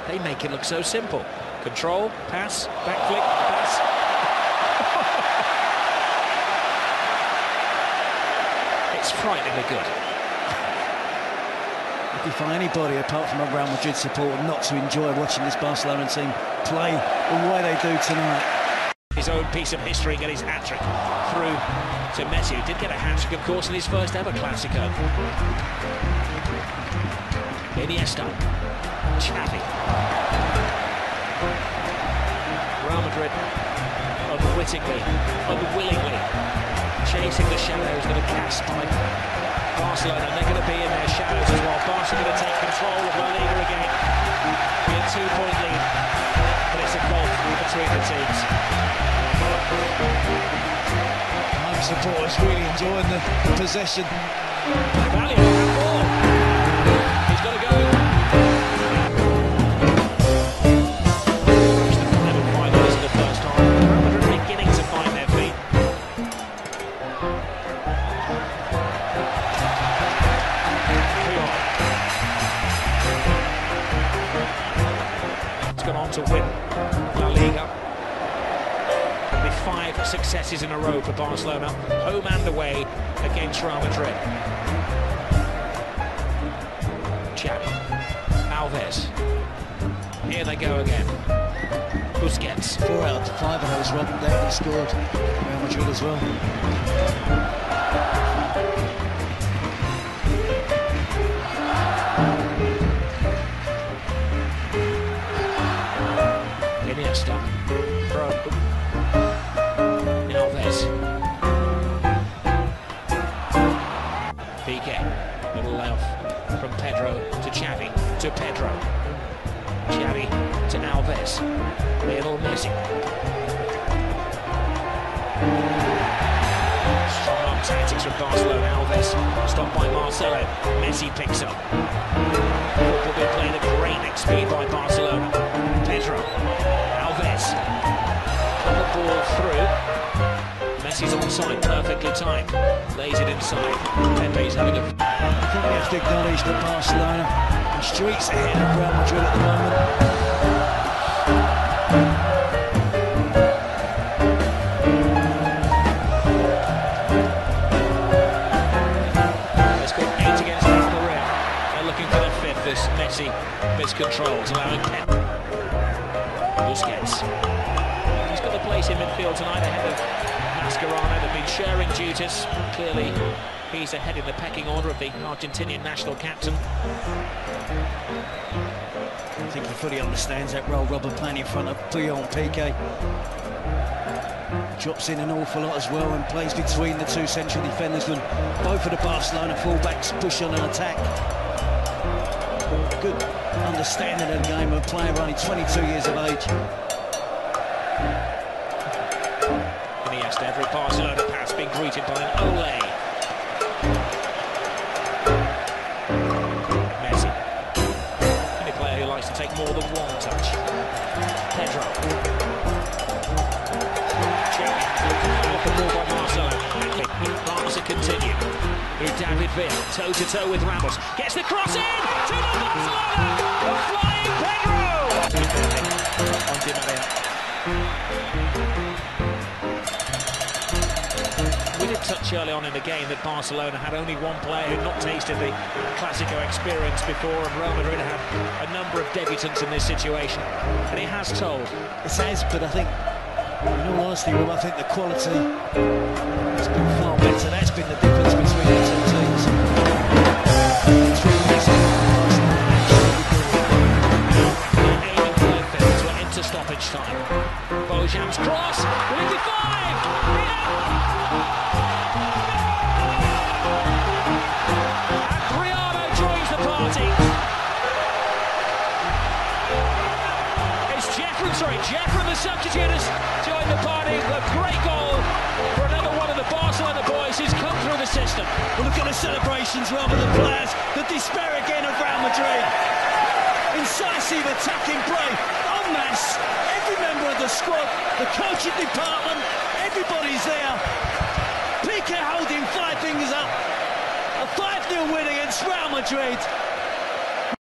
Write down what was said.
They make it look so simple. Control, pass, back flick, pass. It's frighteningly good. If you find anybody apart from a Real Madrid supporter not to enjoy watching this Barcelona team play the way they do tonight. His own piece of history, get his hat-trick through to Messi, who did get a hat-trick, of course, in his first ever Clásico. Iniesta, Xavi. Real Madrid, unwittingly, unwillingly, chasing the shadows that are cast by Barcelona. They're going to be in their shadows as well. Barca going to take control of La Liga again. Be a 2-point lead, but it's a gulf between the teams. Home supporters really enjoying the possession. Value that ball. He's got to go. Reached the final 5 minutes of the first half. Real Madrid beginning to find their feet. It's gone on to win La Liga. 5 successes in a row for Barcelona, home and away against Real Madrid. Xavi, Alves, here they go again. Busquets. 4 out of 5 of those, Robin, they haven't scored. Real Madrid as well. Iniesta. Piqué, little layoff from Pedro to Xavi to Pedro. Xavi to Alves. Lionel Messi. Strong arm tactics from Barcelona. Alves stopped by Marcelo. Messi picks up. Football being played at breakneck speed by Barcelona. Pedro. Alves. Put the ball through. Messi's onside, perfectly timed. Lays it inside. Pepe's having a... I think we have to acknowledge that Barcelona are streets ahead of Real Madrid at the moment. They've scored 8 against the Real. They're looking for their 5th. This Messi miscontrols, allowing Busquets. He's got a place in midfield tonight ahead of Mascherano. They've been sharing duties. Clearly, he's ahead in the pecking order of the Argentinian national captain. I think he fully understands that role. Robert playing in front of Puyol and Piqué. Drops in an awful lot as well and plays between the 2 central defenders when both of the Barcelona fullbacks push on an attack. Good understanding of the game of a player only 22 years of age. Every Barcelona pass being greeted by an Ole. Messi. Any player who likes to take more than one touch. Pedro. Xavi looking off the ball by Marcelo. Barca continue. Through David Villa, toe-to-toe with Ramos. Gets the cross in! 2-0 Barcelona! The flying Pedro! On Di Maria. We did touch early on in the game that Barcelona had only one player who had not tasted the Clásico experience before, and Real Madrid had a number of debutants in this situation, and it has told. It has, but I think, in all honesty, Rob, I think the quality has been far better. That's been the difference between the two teams. Aiming perfect to enter stoppage time. Bojan's cross, will it be 5? Jeffrey, the substitute, has joined the party. A great goal for another one of the Barcelona boys who's come through the system. Well, look at the celebrations rather than players. The despair again of Real Madrid. Incisive attacking play. En masse. Every member of the squad, the coaching department, everybody's there. Piqué holding 5 fingers up. A 5-0 win against Real Madrid.